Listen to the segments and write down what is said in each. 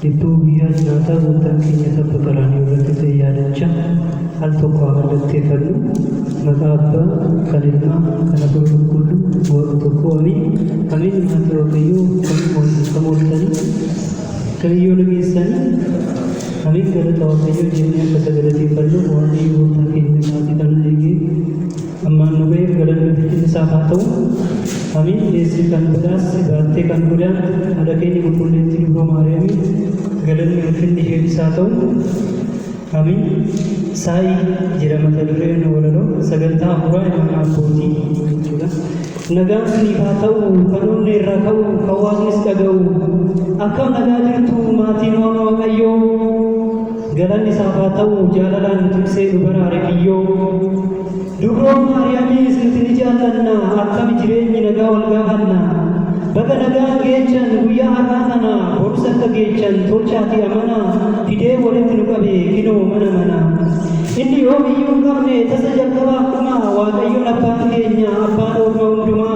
Itu biar nyata tentang kenyataan perkara ini berarti saya ada cah hal toko akan bertemu maka apa kalima karena berkumpul buat toko kami mengatur kayu kamu tadi kayu lebih sana kami kalau tahu kayu jenisnya kata berarti perlu buat kayu takin nanti kalau lagi amma nabe kalau lebih sahabat tahu kami disikan beras berarti kan kemudian ada kayu kumpul di rumah hari ini galan yang di satu kami sai jira matadure no walalo saganta hura yang apoti juga naga ni batau kanun ni rakau kawanis kagau akam naga dirtu mati nono kayo galan ni sabatau jalalan tukse ubara rekiyo duro mariami sintini jalanna akam jireni naga walga hanna baga naga gechan guya harana borsa gechan tolchati amana fide wale tinukabe kino mana inni om iyum kamne tasajjaba kuma wa kayu nappan kenya appan orma unduma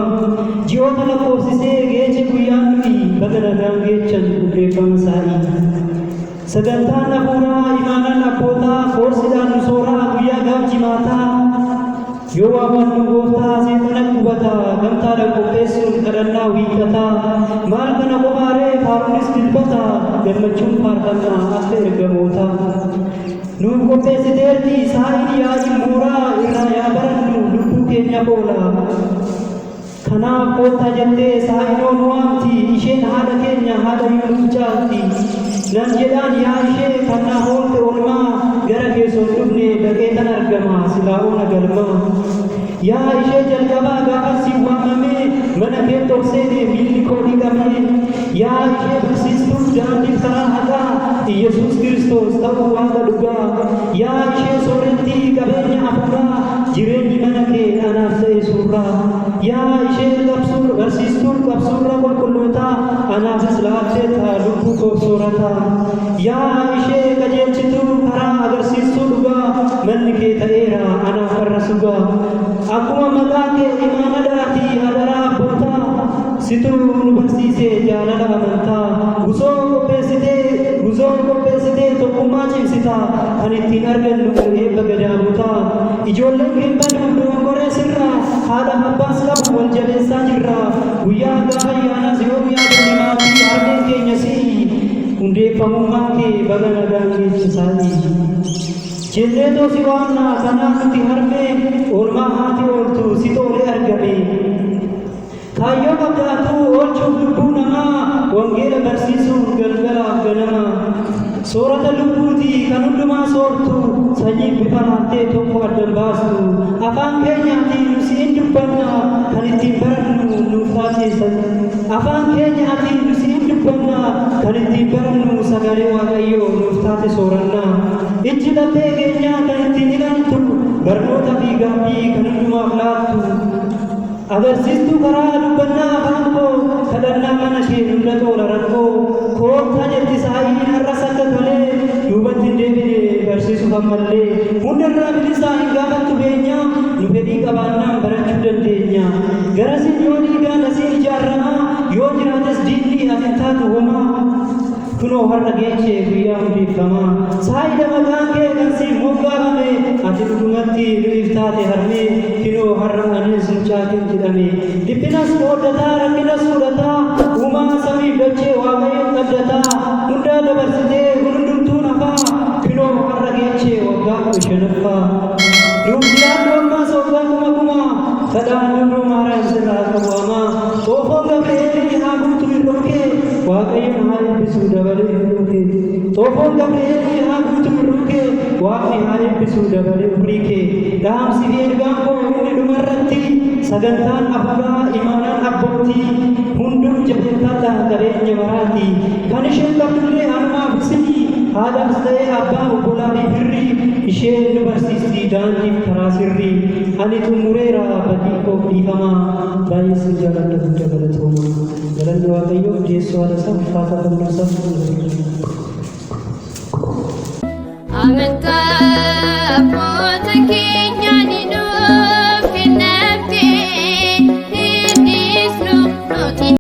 jiwata la kosise geche guya nuti baga naga gechan ubrefam sai saganta napura imana napota forsidan nusora guya gabji mata yo awan nugota setana kubata gamta da kopesun karanna wikata mal kana kumare farunis dilbata gamachun partanna akhir gamota nu kopesiderti saini aji mura iraya barannu lupu kenya bola kana kota jande saino nuamti ishen hada kenya hada yunujati nan jedan ya ishe kana holte olma gara ke sondubne bagetan argama silaona galma ya ishe jalgaba gafasi wamame mana ke toksene milli kodi game ya ishe persistum jandi sarahada Yesus Kristus tahu wanda duga ya ishe sorenti kabenya apura jireni mana ke anase surra ya ishe kapsur persistum kapsurra kulluta anase slate tha lupu ko surata ya ishe kajel chitu kara agar sisu duga man ke taera ana farasuga aku magake imana darati adara bota situ bersise jalan amanta guzo ko pesite to kumachi sita ani tinargan nu e bagaja buta ijollen gemban nu gore sirra hada abbas ka wal jale sajira guya gayana ziomiya dimati arme ke nyasi unde pamumma ke bagana dangi sali jelle to siwana kana ti harme orma hati ortu sitole argame kayo bagatu or chubbu nama wangela barsisu galgala ganama surata lubuti kanunduma sortu saji bifanate tokko addan baastu afaan keenyaati nusiin dubbanna kan ittiin barannu nuufaaseessan afaan keenyaati nusiin dubbanna kan ittiin barannu sagalee waaqayyoo nuuf taate sooranna ijji laphee keenyaa kan ittiin ilaaltu barnoota fi gaabbii kan hundumaaf laattu agarsiistu karaa dubbannaa afaan koo kadhannaa mana ishee hunda tola rakkoo koottaa jetti saayiin har'a sakka tolee duubatti hin deebine barsiisuuf ammallee hundarraa bilisaa hin gaafattu beenya nu fedhii qabaannaan barachuu dandeenya garasiin yoo dhiigaan asiin ijaaramaa yoo jiraates diinni ati taatu homaa kunoo har'a geechee guyyaa hundeeffamaa saayida maqaan kee kan siif moggaafame ati dhugumatti nuuf taate harmee kunoo har'a anis mucaatiin jedhame dhiphinas qooddataa rakkinas fudhataa uumaa samiif dachee waaqayyoon qabdataa hundaa dabarsitee hundumtuu nafaa kunoo har'a geechee waggaa 15ffaa nuuf jiraannu ammaas waggaa kuma kadhaan hunduu maaraa sirraa qabu amaa xoofoon Gabri'eel haa guutu mirqonkee waaqayyoon haa eebbisuu dabalee mirqonkee xoofoon Gabri'eel haa guutu mirqonkee waaqni haa eebbisuu dabalee umrii kee dhaamsi fi ergaan koo inni dhumarratti sagantaan afuuraa imaanaan abboo keenya baraati kan isheen qabdullee hanumaaf isinii haadhaas ta'ee abbaa obbolaa fi firrii isheen nu barsiisti daandiif karaa sirrii ani xumureera badii koof dhiifamaa baay'ee sin jaaladha guddaa galatooma galanni waaqayyoof dhiyeessoo haadha isaa ulfaataa ta'uu isaa amantaa abboota keenya